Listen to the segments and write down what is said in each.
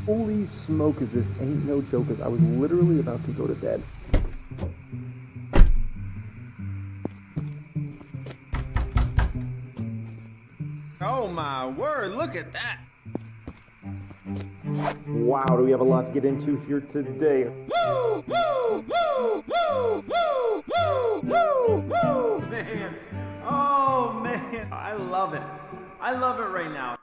Holy smokers, this ain't no joke, as I was literally about to go to bed. Oh my word, look at that. Wow, do we have a lot to get into here today. Woo, woo, woo, woo, woo, woo, woo, woo, man. Oh man, I love it. I love it right now.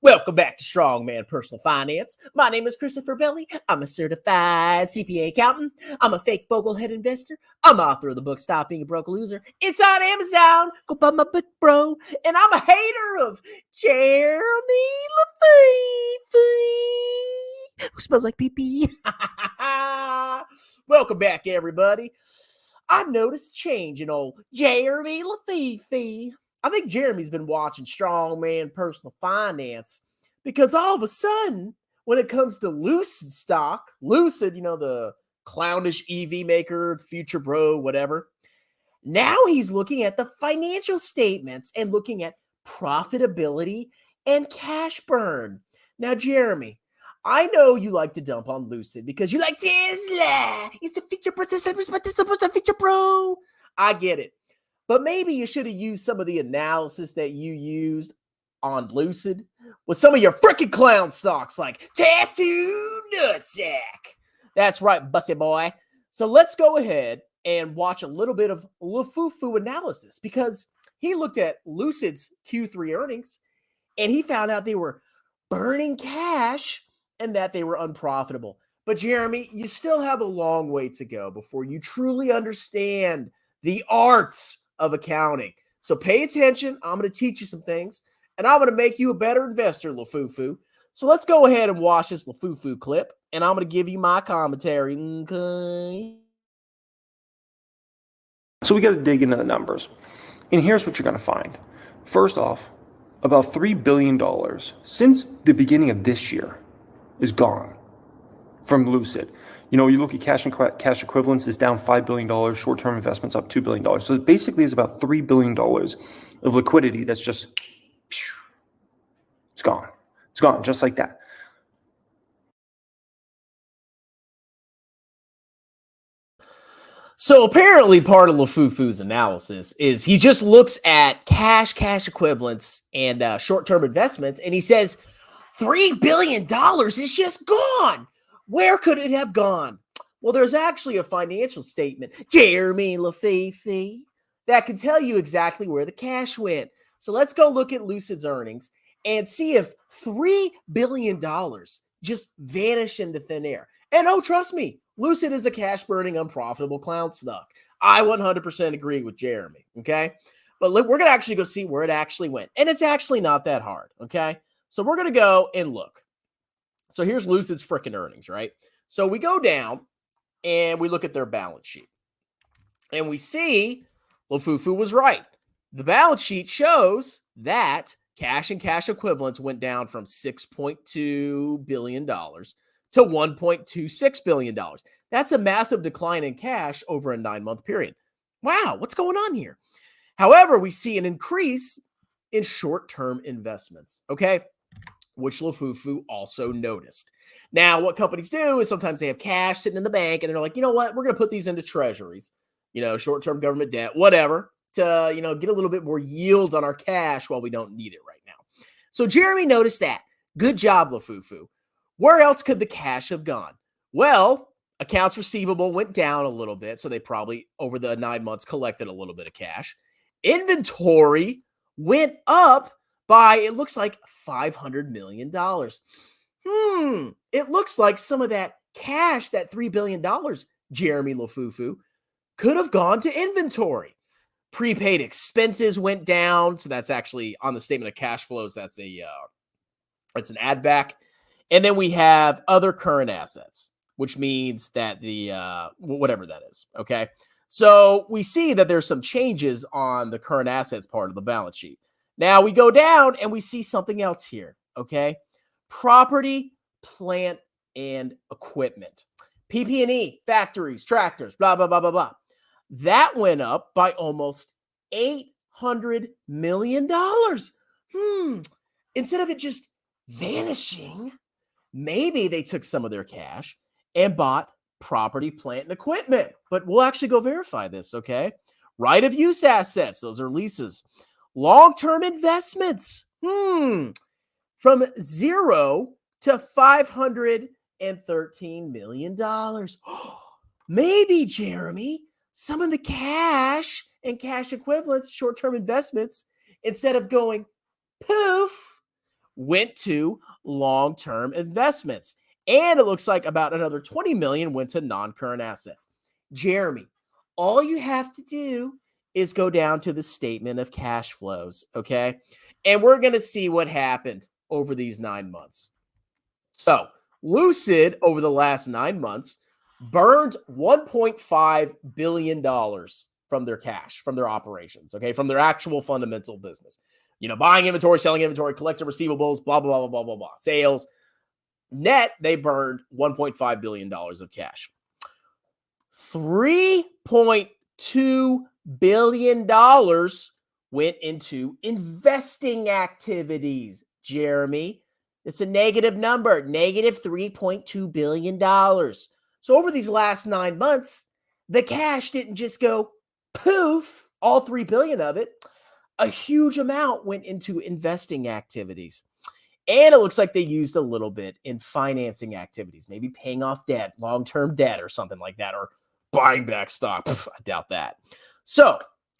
Welcome back to Strongman Personal Finance. My name is Christopher Belly. I'm a certified CPA accountant. I'm a fake boglehead investor. I'm author of the book Stop Being a Broke Loser. It's on Amazon. Go buy my book, bro. And I'm a hater of Jeremy Lafayette, who smells like pee-pee. Welcome back, everybody. I've noticed a change in old Jeremy Lafayette. I think Jeremy's been watching Strongman Personal Finance because all of a sudden, when it comes to Lucid stock, Lucid, the clownish EV maker, future bro, whatever, now he's looking at the financial statements and looking at profitability and cash burn. Now, Jeremy, I know you like to dump on Lucid because you like Tesla. It's a feature participant, but this supposed to feature bro. I get it. But maybe you should have used some of the analysis that you used on Lucid with some of your freaking clown stocks like Tattoo Nutsack. That's right, bussy boy. So let's go ahead and watch a little bit of LaFufu analysis because he looked at Lucid's Q3 earnings and he found out they were burning cash and that they were unprofitable. But Jeremy, you still have a long way to go before you truly understand the arts of accounting. So pay attention. I'm going to teach you some things, and I'm going to make you a better investor, LaFufu. So let's go ahead and watch this LaFufu clip, and I'm going to give you my commentary. Okay. So we got to dig into the numbers. And here's what you're going to find. First off, about $3 billion since the beginning of this year is gone from Lucid. You look at cash and cash equivalents is down $5 billion, short-term investments up $2 billion. So it basically is about $3 billion of liquidity that's just, it's gone. It's gone, just like that. So apparently part of LaFufu's analysis is he just looks at cash equivalents, and short-term investments, and he says, $3 billion is just gone. Where could it have gone? Well, there's actually a financial statement, Jeremy Lafayette, that can tell you exactly where the cash went. So let's go look at Lucid's earnings and see if $3 billion just vanished into thin air. And oh, trust me, Lucid is a cash-burning, unprofitable clown stock. I 100% agree with Jeremy, okay? But we're going to actually go see where it actually went. And it's actually not that hard, okay? So we're going to go and look. So here's Lucid's freaking earnings, right? So we go down and we look at their balance sheet. And we see LaFufu was right. The balance sheet shows that cash and cash equivalents went down from $6.2 billion to $1.26 billion. That's a massive decline in cash over a 9-month period. Wow, what's going on here? However, we see an increase in short-term investments, okay? Which LaFufu also noticed. Now, what companies do is sometimes they have cash sitting in the bank and they're like, you know what, we're going to put these into treasuries, short-term government debt, whatever, to, get a little bit more yield on our cash while we don't need it right now. So Jeremy noticed that. Good job, LaFufu. Where else could the cash have gone? Well, accounts receivable went down a little bit, so they probably, over the 9 months, collected a little bit of cash. Inventory went up by, it looks like, $500 million. It looks like some of that cash, that $3 billion, Jeremy LaFufu, could have gone to inventory. Prepaid expenses went down, so that's actually on the statement of cash flows. That's an add back. And then we have other current assets, which means that whatever that is, okay? So we see that there's some changes on the current assets part of the balance sheet. Now we go down and we see something else here, okay? Property, plant, and equipment. PP&E, factories, tractors, blah, blah, blah, blah, blah. That went up by almost $800 million. Instead of it just vanishing, maybe they took some of their cash and bought property, plant, and equipment. But we'll actually go verify this, okay? Right of use assets, those are leases. Long-term investments, from 0 to $513 million. Maybe, Jeremy, some of the cash and cash equivalents, short-term investments, instead of going poof, went to long-term investments. And it looks like about another 20 million went to non-current assets. Jeremy, all you have to do is go down to the statement of cash flows, okay? And we're going to see what happened over these 9 months. So, Lucid, over the last 9 months, burned $1.5 billion from their cash, from their operations, okay? From their actual fundamental business. You know, buying inventory, selling inventory, collecting receivables, blah, blah, blah, blah, blah, blah. Sales. Net, they burned $1.5 billion of cash. $3.2 billion went into investing activities, Jeremy. It's a negative number, negative $3.2 billion. So over these last 9 months, the cash didn't just go poof, all 3 billion of it. A huge amount went into investing activities. And it looks like they used a little bit in financing activities, maybe paying off debt, long-term debt or something like that, or buying back stock. I doubt that. So,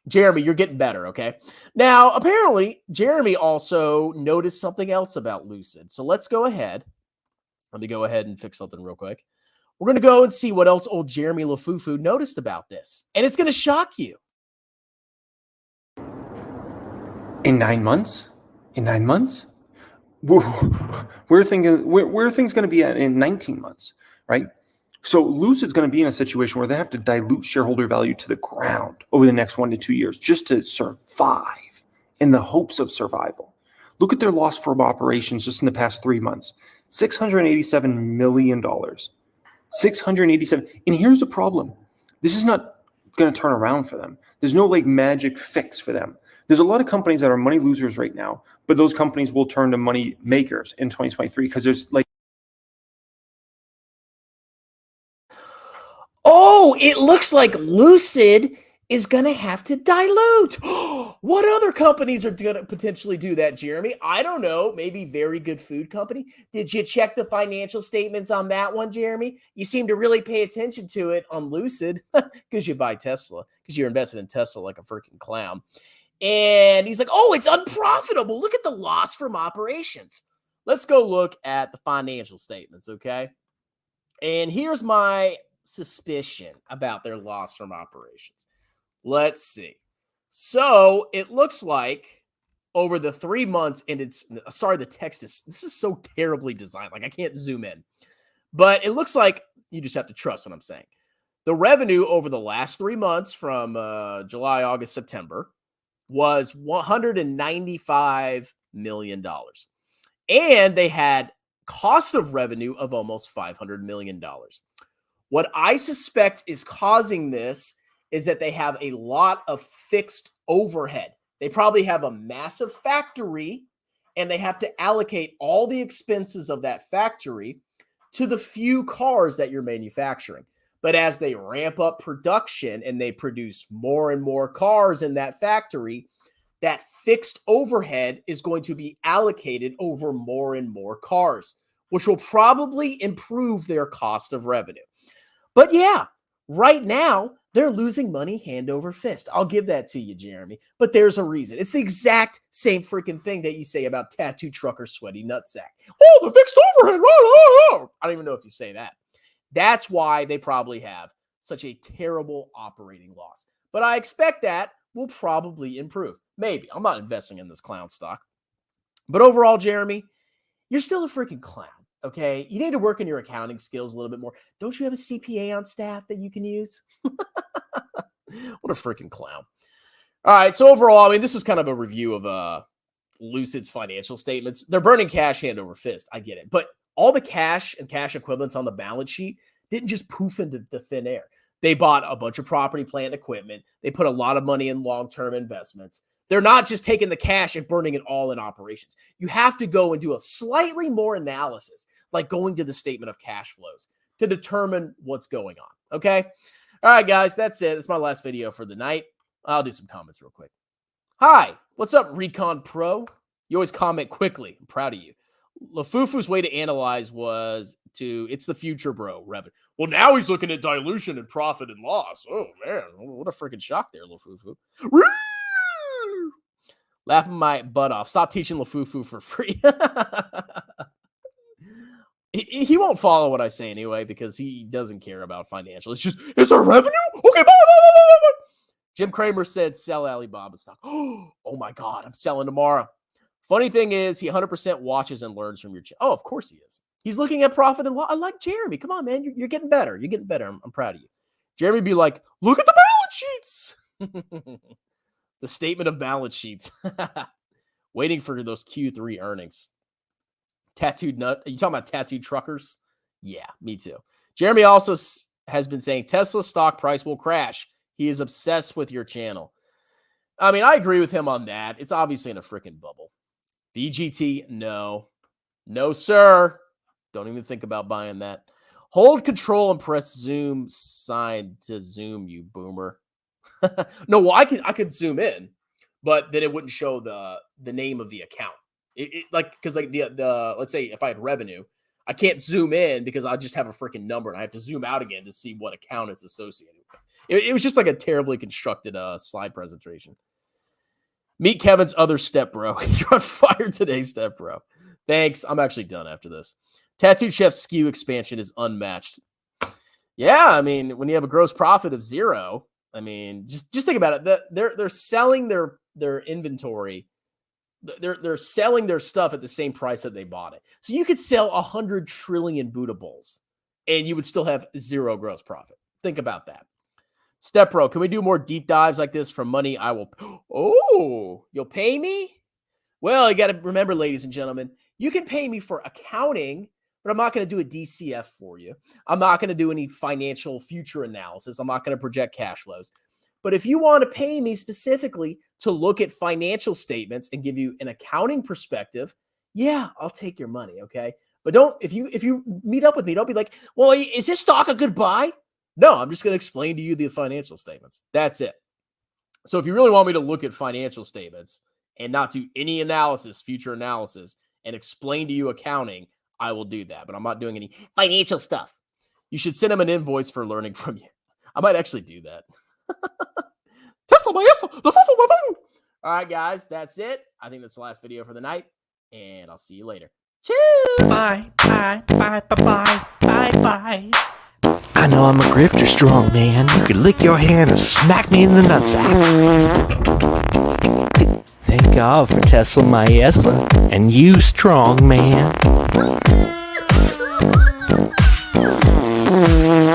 Jeremy, you're getting better, okay? Now, apparently, Jeremy also noticed something else about Lucid. So let's go ahead. Let me go ahead and fix something real quick. We're going to go and see what else old Jeremy LaFufu noticed about this. And it's going to shock you. In 9 months? In 9 months? Where are things going to be at in 19 months, right? So Lucid's going to be in a situation where they have to dilute shareholder value to the ground over the next 1 to 2 years just to survive, in the hopes of survival. Look at their loss from operations just in the past 3 months. $687 million. 687. And here's the problem. This is not going to turn around for them. There's no like magic fix for them. There's a lot of companies that are money losers right now, but those companies will turn to money makers in 2023 because there's like. Oh, it looks like Lucid is going to have to dilute. What other companies are going to potentially do that, Jeremy? I don't know. Maybe Very Good Food Company. Did you check the financial statements on that one, Jeremy? You seem to really pay attention to it on Lucid because you buy Tesla, because you're invested in Tesla like a freaking clown. And he's like, oh, it's unprofitable. Look at the loss from operations. Let's go look at the financial statements, okay? And here's my suspicion about their loss from operations. Let's see. So it looks like over the 3 months, and it's, sorry, the text is, this is so terribly designed. Like I can't zoom in, but it looks like you just have to trust what I'm saying. The revenue over the last 3 months from July, August, September was $195 million. And they had cost of revenue of almost $500 million. What I suspect is causing this is that they have a lot of fixed overhead. They probably have a massive factory and they have to allocate all the expenses of that factory to the few cars that you're manufacturing. But as they ramp up production and they produce more and more cars in that factory, that fixed overhead is going to be allocated over more and more cars, which will probably improve their cost of revenue. But yeah, right now, they're losing money hand over fist. I'll give that to you, Jeremy. But there's a reason. It's the exact same freaking thing that you say about tattoo trucker sweaty nutsack. Oh, the fixed overhead. I don't even know if you say that. That's why they probably have such a terrible operating loss. But I expect that will probably improve. Maybe. I'm not investing in this clown stock. But overall, Jeremy, you're still a freaking clown, okay? You need to work on your accounting skills a little bit more. Don't you have a CPA on staff that you can use? What a freaking clown. All right, so overall, I mean, this was kind of a review of Lucid's financial statements. They're burning cash hand over fist. I get it. But all the cash and cash equivalents on the balance sheet didn't just poof into the thin air. They bought a bunch of property, plant, and equipment. They put a lot of money in long-term investments. They're not just taking the cash and burning it all in operations. You have to go and do a slightly more analysis, like going to the statement of cash flows to determine what's going on. Okay? All right, guys, that's it. That's my last video for the night. I'll do some comments real quick. Hi, what's up, Recon Pro? You always comment quickly. I'm proud of you. Lafufu's way to analyze was to, it's the future, bro. Revenue. Well, now he's looking at dilution and profit and loss. Oh, man. What a freaking shock there, Lafufu. Laughing my butt off. Stop teaching Lafufu for free. He won't follow what I say anyway because he doesn't care about financial. It's just, is there revenue? Okay, bye. Jim Cramer said, sell Alibaba stock. Oh my God, I'm selling tomorrow. Funny thing is, he 100% watches and learns from your channel. Oh, of course he is. He's looking at profit and loss. I like Jeremy. Come on, man. You're getting better. You're getting better. I'm proud of you. Jeremy be like, look at the balance sheets. The statement of balance sheets. Waiting for those Q3 earnings. Tattooed nut. Are you talking about tattooed truckers? Yeah, me too. Jeremy also has been saying Tesla's stock price will crash. He is obsessed with your channel. I mean, I agree with him on that. It's obviously in a freaking bubble. VGT, no. No, sir. Don't even think about buying that. Hold control and press zoom sign to zoom, you boomer. No, well, I could zoom in, but then it wouldn't show the name of the account. Because the let's say if I had revenue, I can't zoom in because I just have a freaking number and I have to zoom out again to see what account it's associated with. It was just like a terribly constructed slide presentation. Meet Kevin's other step bro. You're on fire today, step bro. Thanks. I'm actually done after this. Tattooed Chef's SKU expansion is unmatched. Yeah, I mean, when you have a gross profit of 0, I mean, just think about it. They're selling their inventory. They're selling their stuff at the same price that they bought it. So you could sell 100 trillion Buddha bowls and you would still have 0 gross profit. Think about that. Step Bro, can we do more deep dives like this for money? I will. Oh, you'll pay me? Well, you got to remember, ladies and gentlemen, you can pay me for accounting, but I'm not going to do a DCF for you. I'm not going to do any financial future analysis. I'm not going to project cash flows. But if you want to pay me specifically to look at financial statements and give you an accounting perspective, yeah, I'll take your money, okay? But don't, if you meet up with me, don't be like, well, is this stock a good buy? No, I'm just going to explain to you the financial statements. That's it. So if you really want me to look at financial statements and not do any analysis, future analysis, and explain to you accounting, I will do that. But I'm not doing any financial stuff. You should send him an invoice for learning from you. I might actually do that. Tesla, my Tesla, the fufu, my boo. All right, guys, that's it. I think that's the last video for the night, and I'll see you later. Cheers. Bye. I know I'm a grifter strong man. You could lick your hand and smack me in the nutsack. Thank God for Tesla, my Tesla, and you strong man.